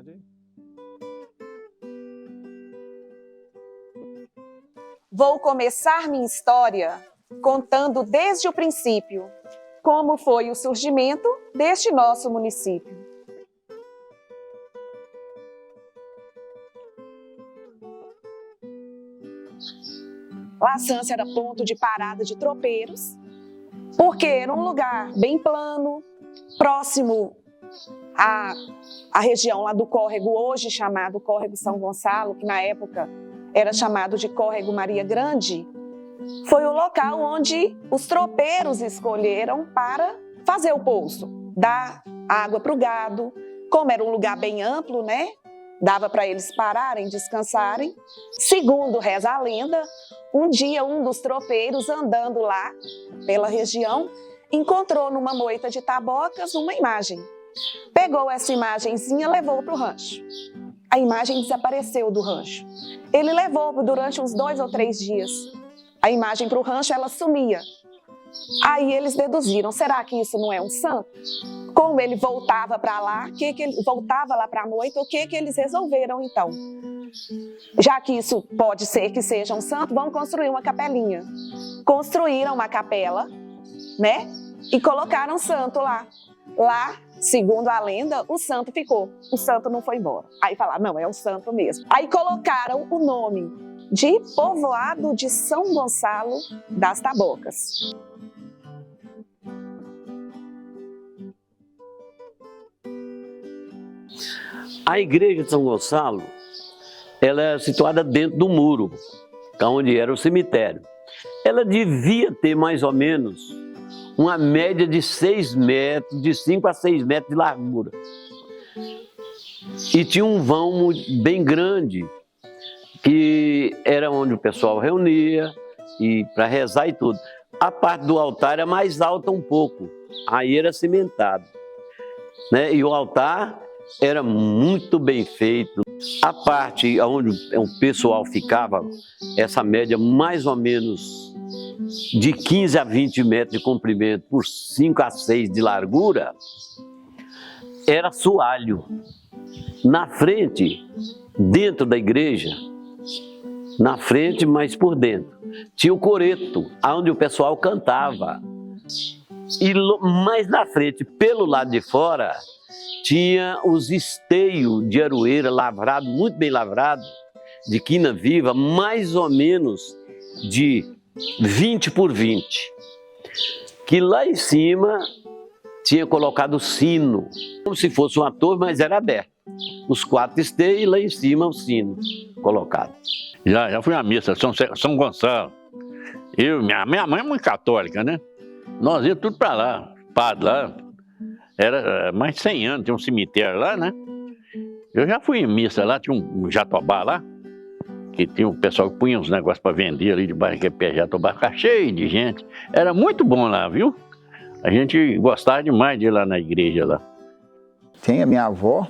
tarde. Vou começar minha história contando desde o princípio como foi o surgimento deste nosso município. La Sância era ponto de parada de tropeiros, porque era um lugar bem plano, próximo à região lá do córrego, hoje chamado Córrego São Gonçalo, que na época era chamado de Córrego Maria Grande. Foi o local onde os tropeiros escolheram para fazer o poço, dar água para o gado. Como era um lugar bem amplo, né? Dava para eles pararem, descansarem. Segundo reza a lenda, um dia um dos tropeiros andando lá pela região encontrou numa moita de tabocas uma imagem. Pegou essa imagenzinha e levou para o rancho. A imagem desapareceu do rancho. Ele levou durante uns 2 ou 3 dias. A imagem para o rancho, ela sumia. Aí eles deduziram, será que isso não é um santo? Como ele voltava para lá, ele voltava lá para a moita, o que eles resolveram então? Já que isso pode ser que seja um santo, vamos construir uma capelinha. Construíram uma capela, né? E colocaram um santo lá. Lá, segundo a lenda, o santo ficou. O santo não foi embora. Aí falaram, não, é um santo mesmo. Aí colocaram o nome de Povoado de São Gonçalo das Tabocas. A igreja de São Gonçalo, ela é situada dentro do muro, onde era o cemitério. Ela devia ter mais ou menos uma média de 6 metros, de 5 a 6 metros de largura. E tinha um vão bem grande, que era onde o pessoal reunia e para rezar e tudo. A parte do altar era mais alta um pouco, aí era cimentado, né? E o altar era muito bem feito. A parte onde o pessoal ficava, essa média mais ou menos de 15 a 20 metros de comprimento por 5 a 6 de largura, era soalho. Na frente, dentro da igreja, na frente, mas por dentro, tinha o coreto, onde o pessoal cantava. E mais na frente, pelo lado de fora, tinha os esteios de aroeira lavrado, muito bem lavrado, de quina viva, mais ou menos de 20 por 20. Que lá em cima tinha colocado o sino, como se fosse uma torre, mas era aberto. Os 4 esteios e lá em cima o sino colocado. Já fui à missa, São Gonçalo. Minha mãe é muito católica, né? Nós íamos tudo para lá, padre lá. Era mais de 100 anos, tinha um cemitério lá, né? Eu já fui em missa lá, tinha um jatobá lá, que tinha um pessoal que punha uns negócios para vender ali debaixo daquele pé de jatobá, ficava cheio de gente. Era muito bom lá, viu? A gente gostava demais de ir lá na igreja lá. Tem a minha avó,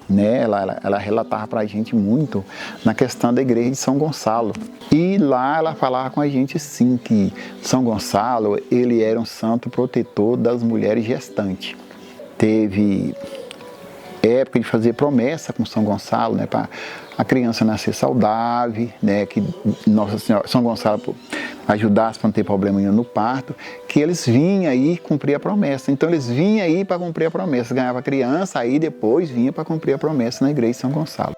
né? Ela relatava para a gente muito na questão da igreja de São Gonçalo. E lá ela falava com a gente sim, que São Gonçalo, ele era um santo protetor das mulheres gestantes. Teve época de fazer promessa com São Gonçalo, né, para a criança nascer saudável, né, que Nossa Senhora, São Gonçalo ajudasse para não ter problema nenhum no parto, que eles vinham aí cumprir a promessa. Então eles vinham aí para cumprir a promessa, ganhava a criança, aí depois vinha para cumprir a promessa na igreja de São Gonçalo.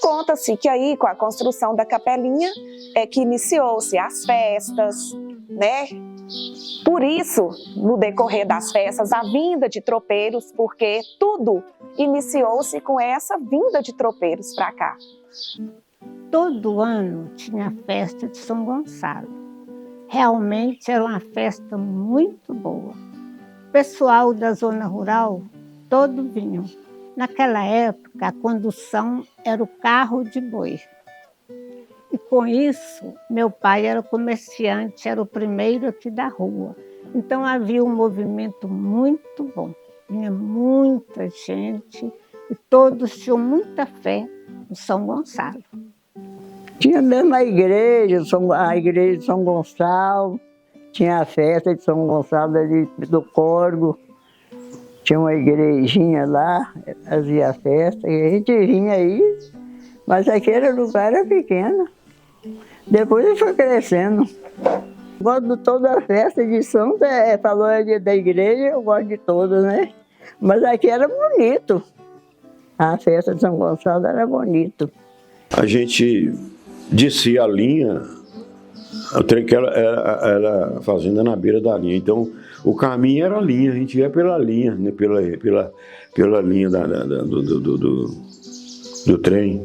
Conta-se que aí, com a construção da capelinha, é que iniciou-se as festas, né? Por isso, no decorrer das festas, a vinda de tropeiros, porque tudo iniciou-se com essa vinda de tropeiros para cá. Todo ano tinha a festa de São Gonçalo. Realmente era uma festa muito boa. O pessoal da zona rural, todo vinham. Naquela época, a condução era o carro de boi. E com isso, meu pai era comerciante, era o primeiro aqui da rua. Então havia um movimento muito bom. Vinha muita gente e todos tinham muita fé no São Gonçalo. Tinha mesmo a igreja de São Gonçalo, Tinha a festa de São Gonçalo ali do Córrego, tinha uma igrejinha lá, fazia a festa, e a gente vinha aí, mas aquele lugar era pequeno. Depois ele foi crescendo. Gosto de toda a festa de São, falou da igreja, eu gosto de todas, né? Mas aqui era bonito. A festa de São Gonçalo era bonito. A gente descia a linha, o trem que era a fazenda na beira da linha. Então, o caminho era a linha, a gente ia pela linha, né? pela linha do trem.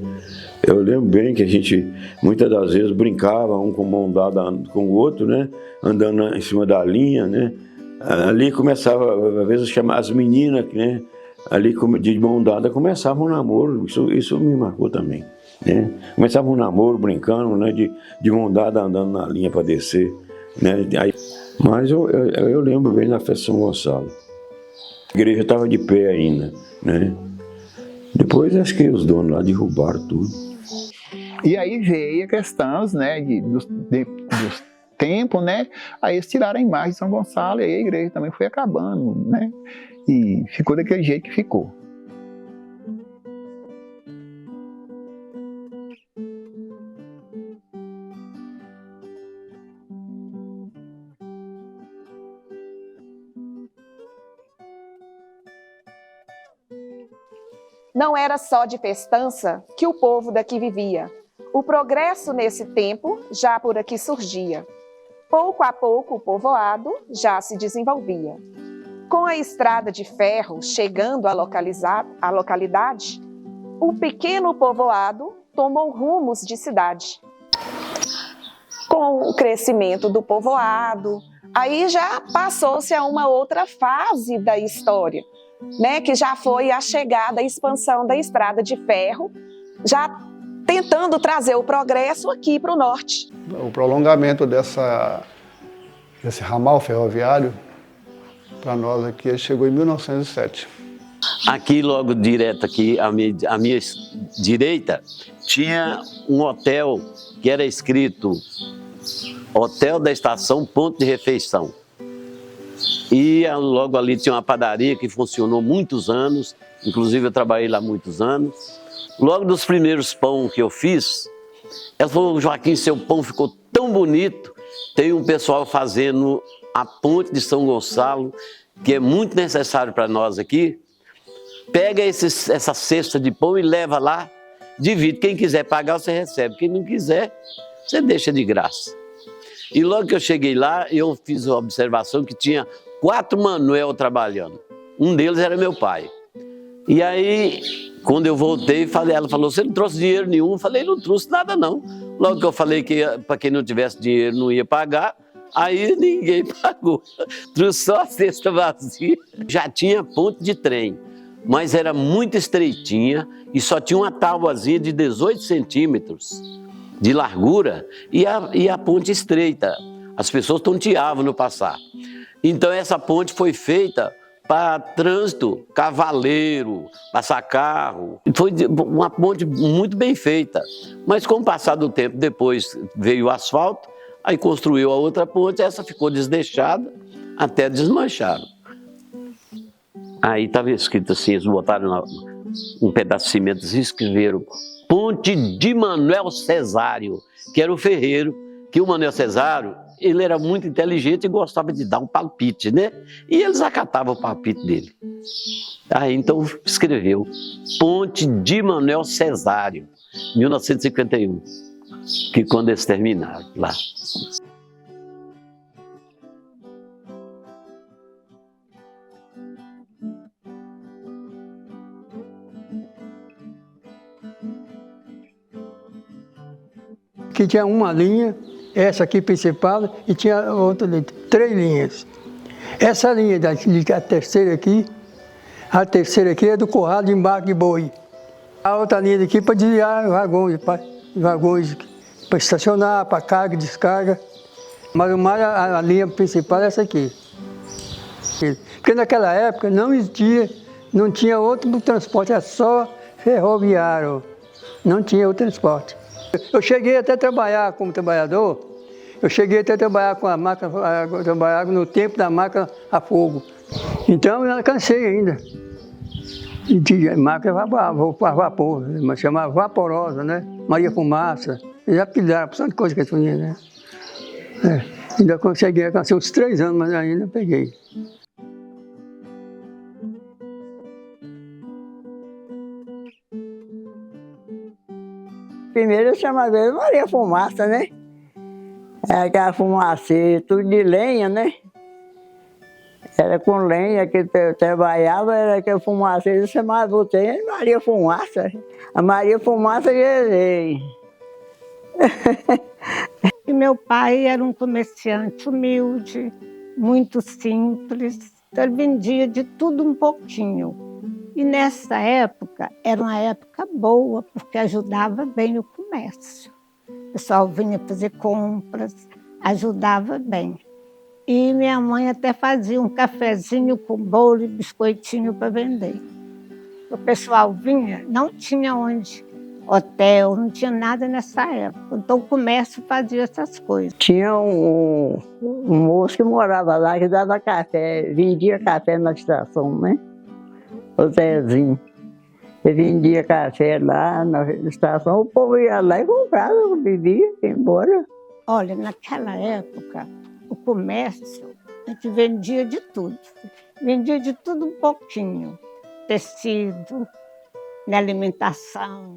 Eu lembro bem que a gente, muitas das vezes, brincava, um com mão dada com o outro, né? Andando em cima da linha, né? Ali começava, às vezes, chamar as meninas, né? Ali de mão dada começava um namoro, isso me marcou também, né? Começava um namoro, brincando, né? De mão dada andando na linha para descer, né? Mas eu lembro bem da festa de São Gonçalo. A igreja estava de pé ainda, né? Depois acho que os donos lá derrubaram tudo. E aí veio a questão, né, dos tempos, né? Aí eles tiraram a imagem de São Gonçalo e aí a igreja também foi acabando, né? E ficou daquele jeito que ficou. Não era só de festança que o povo daqui vivia. O progresso nesse tempo já por aqui surgia. Pouco a pouco o povoado já se desenvolvia. Com a estrada de ferro chegando à localidade, o pequeno povoado tomou rumos de cidade. Com o crescimento do povoado, aí já passou-se a uma outra fase da história, né, que já foi a chegada, a expansão da estrada de ferro, já tentando trazer o progresso aqui para o norte. O prolongamento desse ramal ferroviário, para nós aqui, chegou em 1907. Aqui, logo direto aqui, à minha direita, tinha um hotel que era escrito Hotel da Estação Ponto de Refeição. E logo ali tinha uma padaria que funcionou muitos anos, inclusive eu trabalhei lá muitos anos. Logo dos primeiros pão que eu fiz, ela falou: Joaquim, seu pão ficou tão bonito. Tem um pessoal fazendo a ponte de São Gonçalo, que é muito necessário para nós aqui. Pega essa cesta de pão e leva lá, divide. Quem quiser pagar, você recebe. Quem não quiser, você deixa de graça. E logo que eu cheguei lá, eu fiz a observação que tinha 4 Manuel trabalhando. Um deles era meu pai. E aí, quando eu voltei, ela falou: você não trouxe dinheiro nenhum? Eu falei: não trouxe nada não. Logo que eu falei que para quem não tivesse dinheiro não ia pagar, aí ninguém pagou. Trouxe só a cesta vazia. Já tinha ponte de trem, mas era muito estreitinha e só tinha uma tábuazinha de 18 centímetros de largura e a ponte estreita. As pessoas tonteavam no passar. Então essa ponte foi feita para trânsito cavaleiro, passar carro. Foi uma ponte muito bem feita. Mas com o passar do tempo, depois veio o asfalto, aí construiu a outra ponte, essa ficou desdeixada, até desmancharam. Aí estava escrito assim, eles botaram um pedaço de cimento e escreveram Ponte de Manuel Cesário, que era o ferreiro, que o Manuel Cesário, ele era muito inteligente e gostava de dar um palpite, né? E eles acatavam o palpite dele. Aí então escreveu Ponte de Manuel Cesário, 1951, que quando eles terminaram lá. Que tinha uma linha, essa aqui principal, e tinha outra linha, 3 linhas. Essa linha daqui, a terceira aqui é do curral de embarque de boi. A outra linha daqui para desviar vagões para estacionar, para carga e descarga. Mas a linha principal é essa aqui. Porque naquela época não tinha outro transporte, era só ferroviário, não tinha outro transporte. Eu cheguei até a trabalhar como trabalhador, Eu cheguei até a trabalhar com a máquina, trabalhar no tempo da máquina a fogo. Então eu cansei ainda. E tinha máquina a vapor, mas chamava vaporosa, né? Maria Fumaça. Já apelidaram, por tanta coisa que eu tinha, né? Ainda consegui alcançar uns 3 anos, mas ainda peguei. Primeiro eu chamava ele Maria Fumaça, né? Aquela fumaceira, tudo de lenha, né? Era com lenha que eu trabalhava, era aquela fumaceira, eu chamava você Maria Fumaça. A Maria Fumaça gerei. E meu pai era um comerciante humilde, muito simples, então ele vendia de tudo um pouquinho. E nessa época, era uma época boa, porque ajudava bem o comércio. O pessoal vinha fazer compras, ajudava bem. E minha mãe até fazia um cafezinho com bolo e biscoitinho para vender. O pessoal vinha, não tinha onde, hotel, não tinha nada nessa época. Então o comércio fazia essas coisas. Tinha um moço que morava lá, que dava café, vendia café na estação, né? O Zezinho. Ele vendia café lá na estação, o povo ia lá e comprava, bebia, ia embora. Olha, naquela época, o comércio, a gente vendia de tudo. Vendia de tudo um pouquinho. Tecido, alimentação,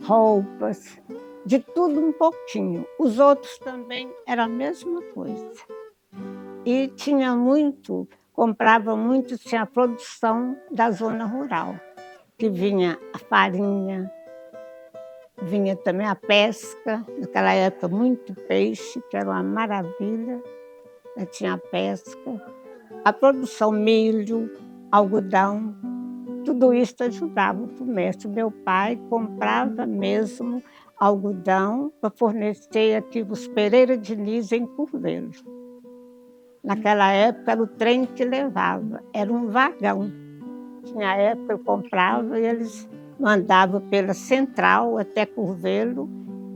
roupas, de tudo um pouquinho. Os outros também era a mesma coisa. E tinha muito, comprava muito, tinha a produção da zona rural, que vinha a farinha, vinha também a pesca, naquela época muito peixe, que era uma maravilha, tinha a pesca, a produção milho, algodão, tudo isso ajudava o comércio. Meu pai comprava mesmo algodão para fornecer aqui os Pereira Diniz em Curvelo. Naquela época era o trem que levava, era um vagão. Tinha época eu comprava e eles mandavam pela central até Curvelo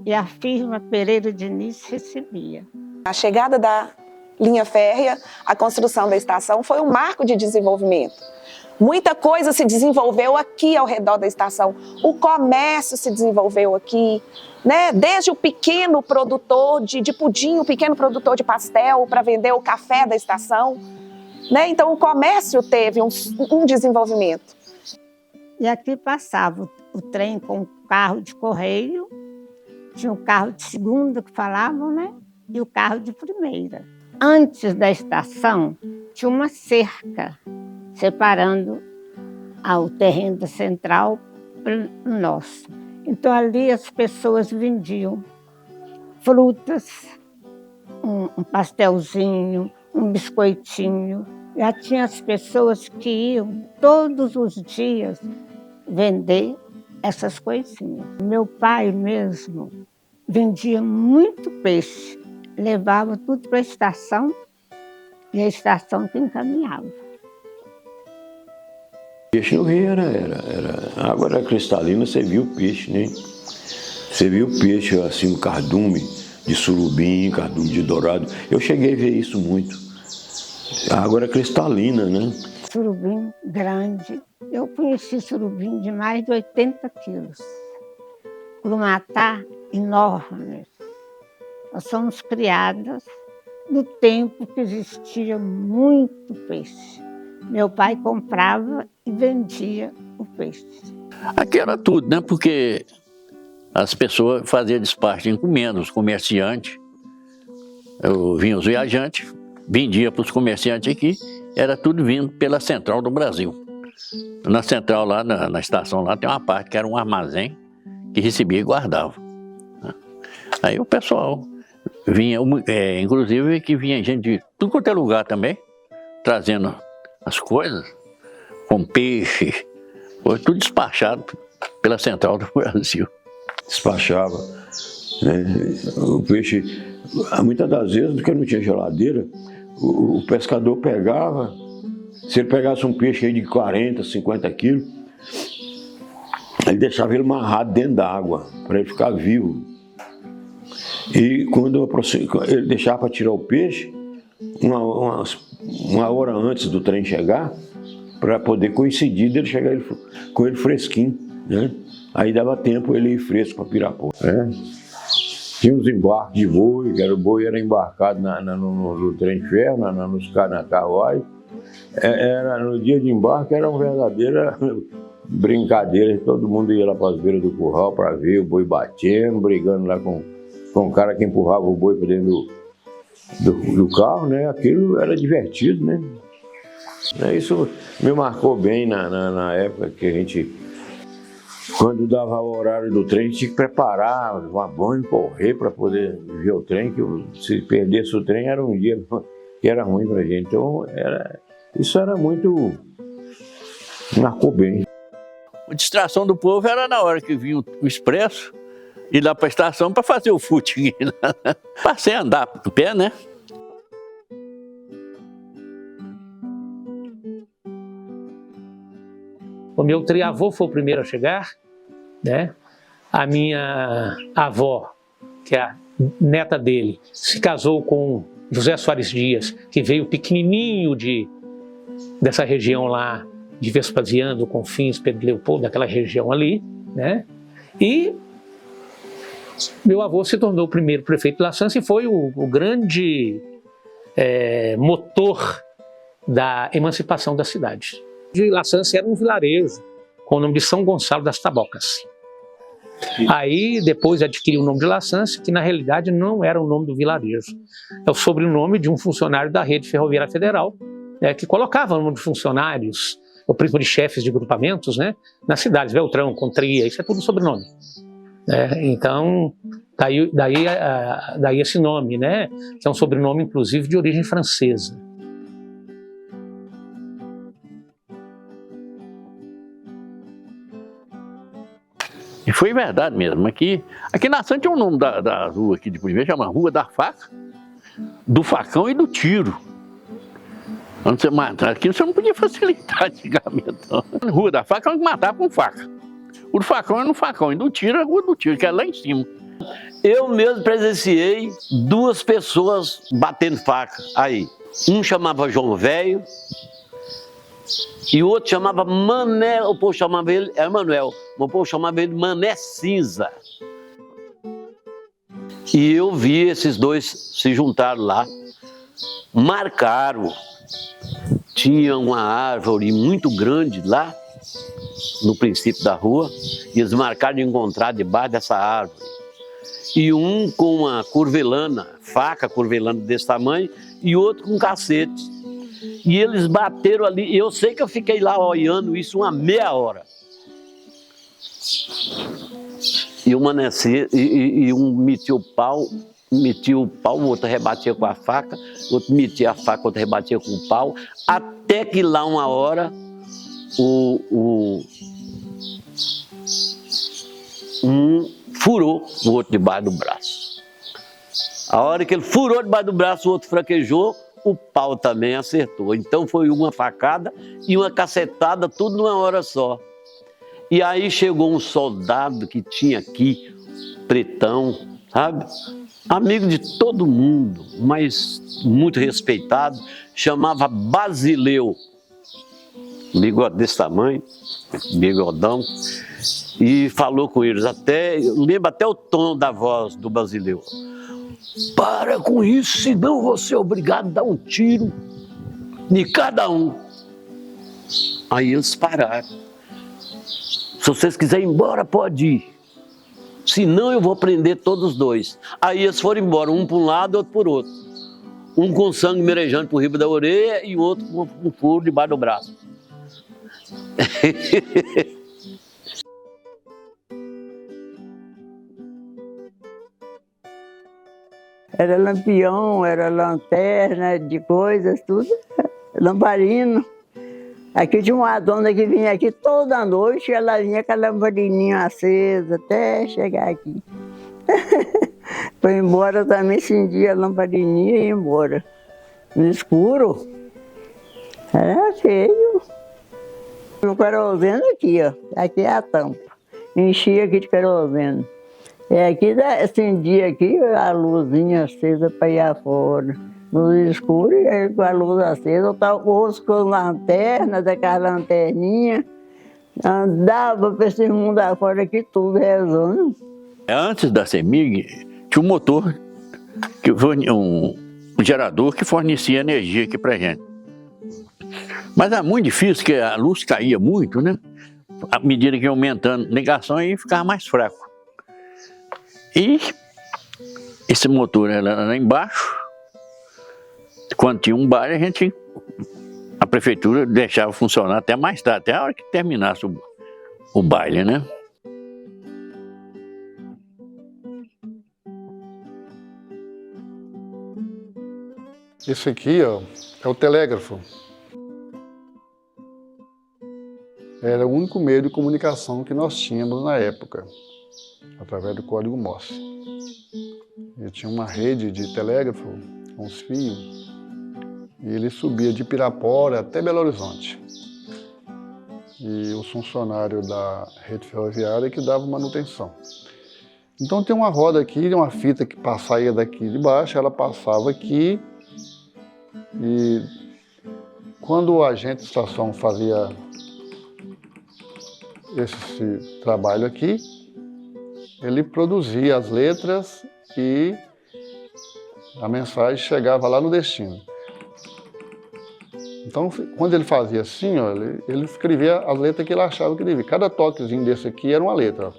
e a firma Pereira Diniz recebia. A chegada da linha férrea, a construção da estação foi um marco de desenvolvimento. Muita coisa se desenvolveu aqui ao redor da estação. O comércio se desenvolveu aqui, né? Desde o pequeno produtor de pudim, o pequeno produtor de pastel para vender o café da estação, né? Então o comércio teve um desenvolvimento. E aqui passava o trem com o carro de correio, tinha o carro de segunda que falavam, né? E o carro de primeira. Antes da estação, tinha uma cerca separando o terreno da central para o nosso. Então, ali as pessoas vendiam frutas, um pastelzinho, um biscoitinho. Já tinha as pessoas que iam todos os dias vender essas coisinhas. Meu pai mesmo vendia muito peixe, levava tudo para a estação e a estação que encaminhava. Peixe no rio a água era cristalina, você viu o peixe, né? Você viu o peixe assim, o cardume de surubim, cardume de dourado. Eu cheguei a ver isso muito. A água era cristalina, né? Surubim grande. Eu conheci surubim de mais de 80 quilos. Curumatá enormes. Nós somos criadas no tempo que existia muito peixe. Meu pai comprava e vendia o peixe. Aqui era tudo, né? Porque as pessoas faziam despacho de encomendas, os comerciantes. Vinham os viajantes, vendia para os comerciantes aqui, era tudo vindo pela Central do Brasil. Na Central, lá na estação, lá tem uma parte que era um armazém que recebia e guardava. Aí o pessoal vinha, inclusive que vinha gente de tudo quanto é lugar também, trazendo as coisas, com peixe, foi tudo despachado pela Central do Brasil. Despachava, né? O peixe, muitas das vezes, porque não tinha geladeira, o pescador pegava, se ele pegasse um peixe aí de 40, 50 quilos, ele deixava ele amarrado dentro da água, para ele ficar vivo. E quando ele deixava para tirar o peixe, uma hora antes do trem chegar, para poder coincidir dele chegar com ele fresquinho, né? Aí dava tempo ele ir fresco para Pirapora. Né? Tinha uns embarques de boi, que o boi era embarcado no trem de ferro, na carruagem. Era, no dia de embarque era uma verdadeira brincadeira, todo mundo ia lá para as beiras do curral para ver o boi batendo, brigando lá com o cara que empurrava o boi para dentro do carro, né? Aquilo era divertido, né? Isso me marcou bem na época que a gente, quando dava o horário do trem, tinha que preparar, tomar banho, correr para poder ver o trem, que se perdesse o trem era um dia que era ruim para a gente. Então, isso era muito... marcou bem. A distração do povo era na hora que vinha o expresso, ir lá para a estação para fazer o footing. Passei a andar do pé, né? O meu triavô foi o primeiro a chegar, né? A minha avó, que é a neta dele, se casou com José Soares Dias, que veio pequenininho dessa região lá, de Vespasiano, Confins, Pedro Leopoldo, daquela região ali, né? E meu avô se tornou o primeiro prefeito de La Sança e foi o grande motor da emancipação da cidade. La Sança era um vilarejo com o nome de São Gonçalo das Tabocas. Aí depois adquiriu o nome de La Sança, que na realidade não era o nome do vilarejo. É o sobrenome de um funcionário da Rede Ferroviária Federal, que colocava o nome de funcionários, ou de chefes de grupamentos, né, nas cidades, Beltrão, Contria, isso é tudo sobrenome. Então, daí esse nome, né, que é um sobrenome inclusive de origem francesa. E foi verdade mesmo. Aqui na Santos tinha um nome da rua aqui de primeiro, chama Rua da Faca, do Facão e do Tiro. Onde você mata, aqui você não podia facilitar antigamente. Não. Rua da Faca é onde matava com faca. O do Facão é no Facão, e do Tiro é a Rua do Tiro, que é lá em cima. Eu mesmo presenciei 2 pessoas batendo faca aí. Um chamava João Velho e o outro chamava Mané, o povo chamava ele Emanuel, o povo chamava ele Mané Cinza. E eu vi esses 2 se juntaram lá, marcaram. Tinha uma árvore muito grande lá, no princípio da rua, e eles marcaram de encontrar debaixo dessa árvore. E um com uma curvelana, faca curvelana desse tamanho, e outro com cacete. E eles bateram ali, eu sei que eu fiquei lá olhando isso uma meia hora. E um metia o pau, o outro rebatia com a faca, o outro metia a faca, o outro rebatia com o pau, até que lá uma hora um furou o outro debaixo do braço. A hora que ele furou debaixo do braço, o outro fraquejou, o pau também acertou. Então foi uma facada e uma cacetada, tudo numa hora só. E aí chegou um soldado que tinha aqui, pretão, sabe? Amigo de todo mundo, mas muito respeitado, chamava Basileu. Bigode desse tamanho, bigodão, e falou com eles, lembro até o tom da voz do Basileu. Para com isso, senão você é obrigado a dar um tiro de cada um. Aí eles pararam. Se vocês quiserem ir embora, pode ir. Senão eu vou prender todos os 2. Aí eles foram embora, um para um lado, outro por outro. Um com sangue merejando por riba da orelha e o outro com um furo debaixo do braço. Era lampião, era lanterna de coisas, tudo. Lamparino. Aqui tinha uma dona que vinha aqui toda noite, ela vinha com a lamparininha acesa até chegar aqui. Foi embora também, acendia a lamparininha e ia embora. No escuro. Era feio. O querosene aqui, ó. Aqui é a tampa. Enchia aqui de querosene. É, aqui acendia aqui a luzinha acesa para ir afora. No escuro, e aí com a luz acesa, eu estava com lanterna, daquela lanterninha, andava para esse mundo afora aqui tudo rezando. Antes da CEMIG, tinha um motor, um gerador que fornecia energia aqui pra gente. Mas era muito difícil, porque a luz caía muito, né? À medida que ia aumentando a ligação, aí ficava mais fraco. E esse motor era lá embaixo. Quando tinha um baile, a prefeitura deixava funcionar até mais tarde, até a hora que terminasse o baile, né? Isso aqui, ó, é o telégrafo. Era o único meio de comunicação que nós tínhamos na época, através do código Morse. E tinha uma rede de telégrafo com os fios, e ele subia de Pirapora até Belo Horizonte. E o funcionário da rede ferroviária que dava manutenção. Então tem uma roda aqui, uma fita que saía daqui de baixo, ela passava aqui, e quando o agente de estação fazia esse trabalho aqui, ele produzia as letras e a mensagem chegava lá no destino. Então, quando ele fazia assim, ó, ele escrevia as letras que ele achava que devia. Cada toquezinho desse aqui era uma letra. Ó.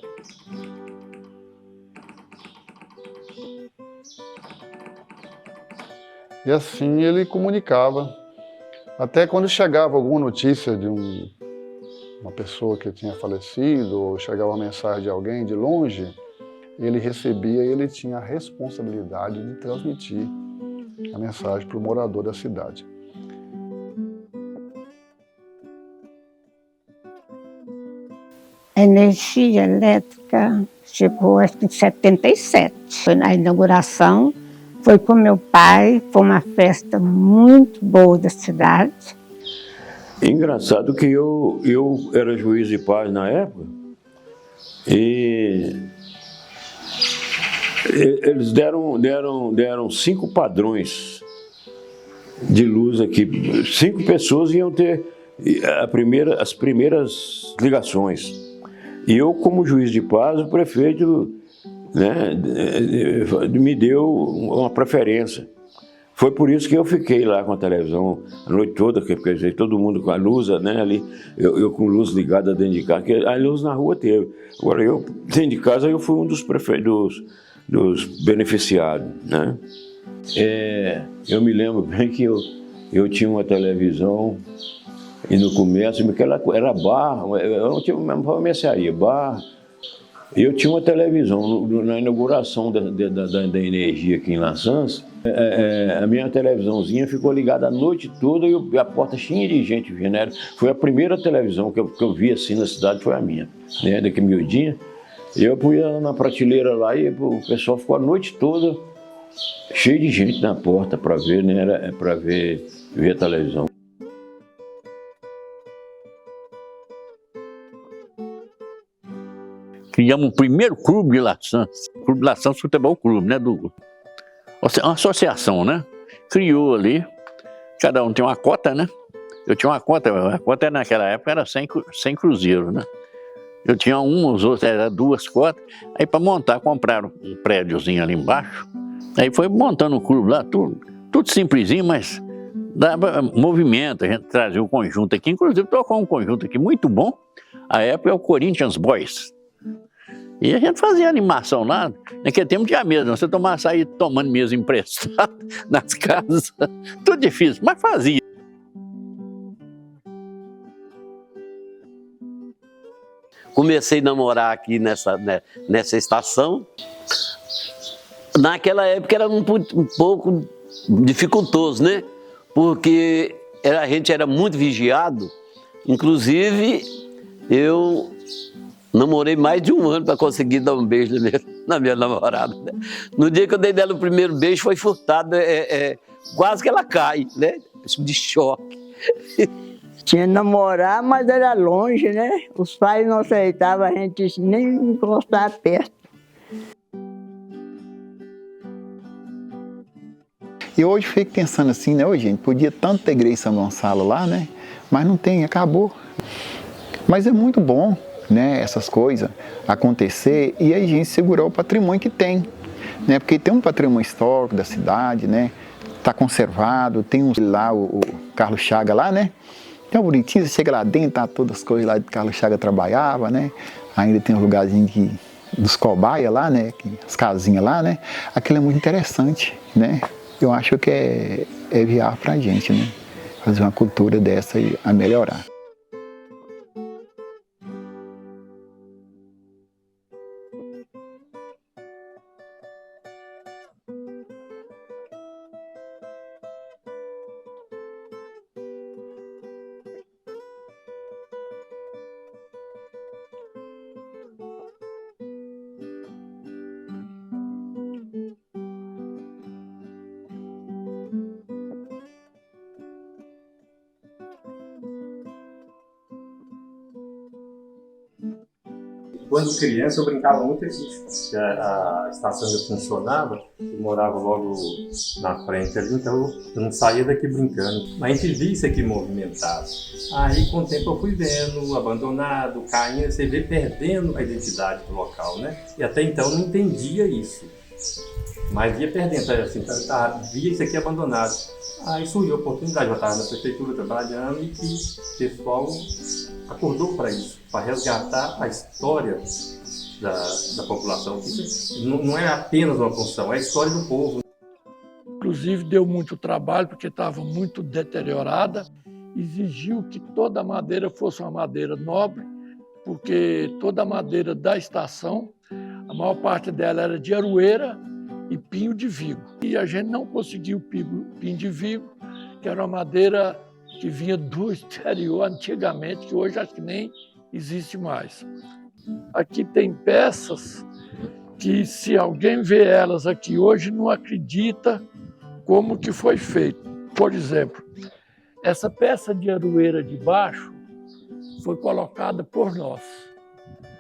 E assim ele comunicava. Até quando chegava alguma notícia de uma pessoa que tinha falecido, ou chegava uma mensagem de alguém de longe, ele recebia e ele tinha a responsabilidade de transmitir a mensagem para o morador da cidade. A energia elétrica chegou, acho que em 77. Foi na inauguração, foi com meu pai, foi uma festa muito boa da cidade. Engraçado que eu era juiz de paz na época e eles deram 5 padrões de luz aqui. 5 pessoas iam ter as primeiras ligações. E eu, como juiz de paz, o prefeito, né, me deu uma preferência. Foi por isso que eu fiquei lá com a televisão a noite toda, porque todo mundo com a luz, né, ali, eu com luz ligada dentro de casa, porque a luz na rua teve. Agora, eu, dentro de casa, eu fui um dos dos beneficiados, né. Eu me lembro bem que eu tinha uma televisão, e no começo, porque ela era bar, eu não tinha uma mercearia, bar. Eu tinha uma televisão, na inauguração da energia aqui em Laçãs, a minha televisãozinha ficou ligada a noite toda e a porta cheia de gente vindo. Foi a primeira televisão que eu vi assim na cidade, foi a minha, né, daqui miudinha. Eu punha na prateleira lá e o pessoal ficou a noite toda cheio de gente na porta para ver, né, para ver a televisão. Criamos o primeiro clube de Laçãs, Clube Laçãs Futebol Clube, né? Uma associação, né? Criou ali, cada um tem uma cota, né? Eu tinha uma cota, a cota naquela época era 100 cruzeiros, né? Eu tinha os outros eram 2 cotas. Aí para montar, compraram um prédiozinho ali embaixo. Aí foi montando o clube lá, tudo simplesinho, mas dava movimento, a gente trazia o conjunto aqui. Inclusive tocou um conjunto aqui muito bom, a época é o Corinthians Boys. E a gente fazia animação lá, naquele tempo tinha mesa, você sair tomando mesa emprestada nas casas, tudo difícil, mas fazia. Comecei a namorar aqui nessa estação. Naquela época era um pouco dificultoso, né? Porque a gente era muito vigiado, inclusive eu namorei mais de 1 ano para conseguir dar um beijo na minha namorada, né? No dia que eu dei dela o primeiro beijo, foi furtado, quase que ela cai, né? De choque. Tinha que namorar, mas era longe, né? Os pais não aceitavam a gente nem encostar perto. E hoje eu fico pensando assim, né, gente, podia tanto ter igreja em São Gonçalo lá, né? Mas não tem, acabou. Mas é muito bom, né, essas coisas acontecer e a gente segurar o patrimônio que tem, né? Porque tem um patrimônio histórico da cidade, né? Tá conservado, tem lá o Carlos Chaga lá, né? Então bonitinho, você chega lá dentro, tá todas as coisas lá que Carlos Chaga trabalhava, né? Ainda tem um lugarzinho dos cobaias lá, né? As casinhas lá, né? Aquilo é muito interessante, né? Eu acho que é viável pra gente, né? Fazer uma cultura dessa e a melhorar. Quando criança eu brincava muito aqui, que a estação ainda funcionava, eu morava logo na frente ali, então eu não saía daqui brincando. Mas a gente via isso aqui movimentado. Aí com o tempo eu fui vendo, abandonado, caindo, você vê perdendo a identidade do local, né? E até então eu não entendia isso. Mas via perdendo, assim, via isso aqui abandonado. Aí surgiu a oportunidade, eu estava na prefeitura trabalhando e que o pessoal acordou para isso, para resgatar a história da população. Isso não é apenas uma função, é a história do povo. Inclusive deu muito trabalho porque estava muito deteriorada, exigiu que toda a madeira fosse uma madeira nobre, porque toda a madeira da estação, a maior parte dela era de aroeira e pinho de vigo. E a gente não conseguiu pinho de vigo, que era uma madeira que vinha do exterior antigamente, que hoje acho que nem existe mais. Aqui tem peças que, se alguém vê elas aqui hoje, não acredita como que foi feito. Por exemplo, essa peça de aroeira de baixo foi colocada por nós.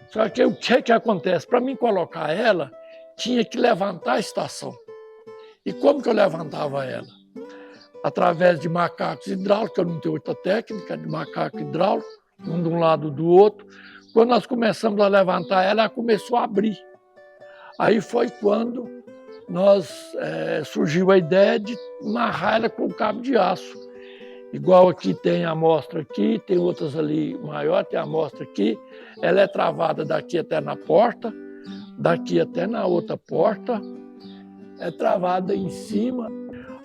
Só que o que acontece? Para mim colocar ela, tinha que levantar a estação. E como que eu levantava ela? Através de macacos hidráulicos, eu não tenho outra técnica, de macaco hidráulico, um de um lado do outro. Quando nós começamos a levantar ela começou a abrir. Aí foi quando surgiu a ideia de amarrar ela com cabo de aço. Igual aqui tem a amostra aqui, tem outras ali maior, tem a amostra aqui. Ela é travada daqui até na porta, daqui até na outra porta, é travada em cima.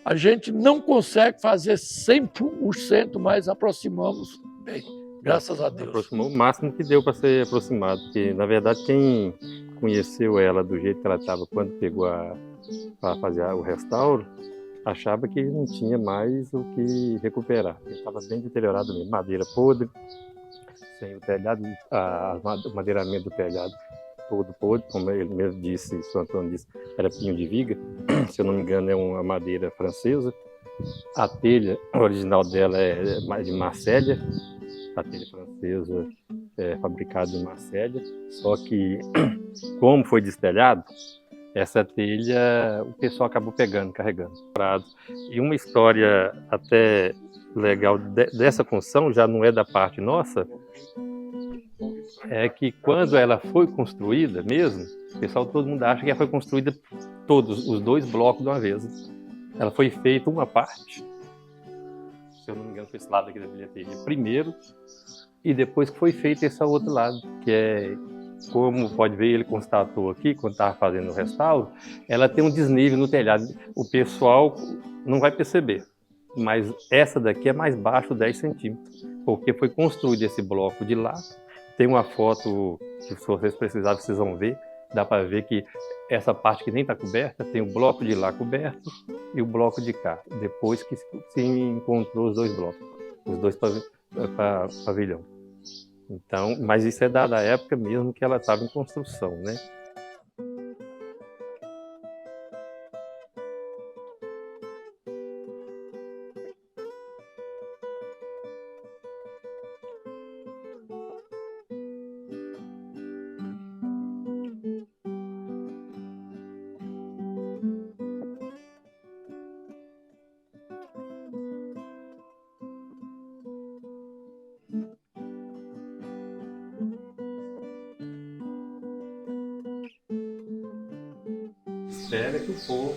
A gente não consegue fazer 100%, mas aproximamos bem, graças a Deus. Aproximou o máximo que deu para ser aproximado, porque, na verdade, quem conheceu ela do jeito que ela estava quando pegou para fazer o restauro, achava que não tinha mais o que recuperar. Estava bem deteriorado mesmo, madeira podre, sem o telhado, o madeiramento do telhado todo podre, como ele mesmo disse, o Antônio disse, era pinho de viga, se eu não me engano é uma madeira francesa. A telha original dela é de Marselha, a telha francesa é fabricada em Marselha, só que como foi destelhado, essa telha o pessoal acabou pegando, carregando. E uma história até legal dessa função, já não é da parte nossa, é que quando ela foi construída mesmo, o pessoal, todo mundo acha que ela foi construída todos, os dois blocos de uma vez. Ela foi feita uma parte, se eu não me engano foi esse lado aqui da bilheteria primeiro, e depois que foi feito esse outro lado, que é, como pode ver, ele constatou aqui, quando estava fazendo o restauro, ela tem um desnível no telhado. O pessoal não vai perceber, mas essa daqui é mais baixo 10 centímetros, porque foi construído esse bloco de lá. Tem uma foto que, se vocês precisarem, vocês vão ver. Dá para ver que essa parte que nem está coberta, tem o bloco de lá coberto e o bloco de cá, depois que se encontrou os dois blocos, os dois pavilhão. Então, mas isso é da época mesmo que ela estava em construção, né? espera que o povo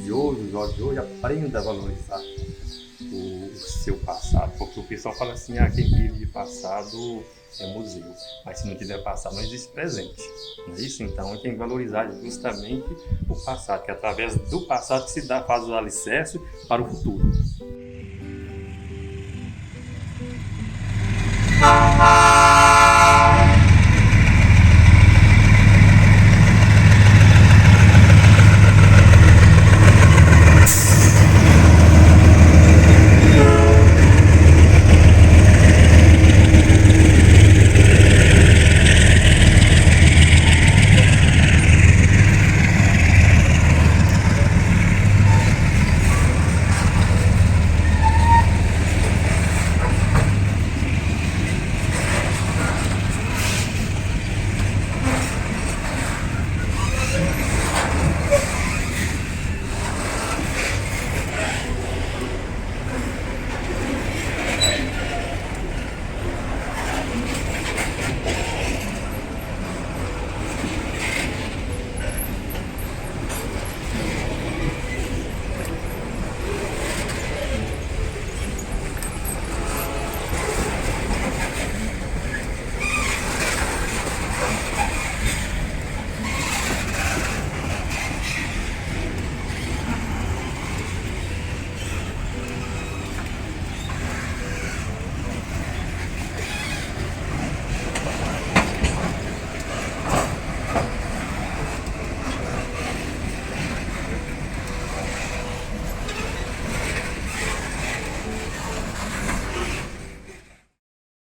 de hoje, os jovens de hoje, aprenda a valorizar o seu passado. Porque o pessoal fala assim, quem vive de passado é museu. Mas se não tiver passado, não existe presente. Não é isso? Então, tem que valorizar justamente o passado, que é através do passado que se faz o alicerce para o futuro.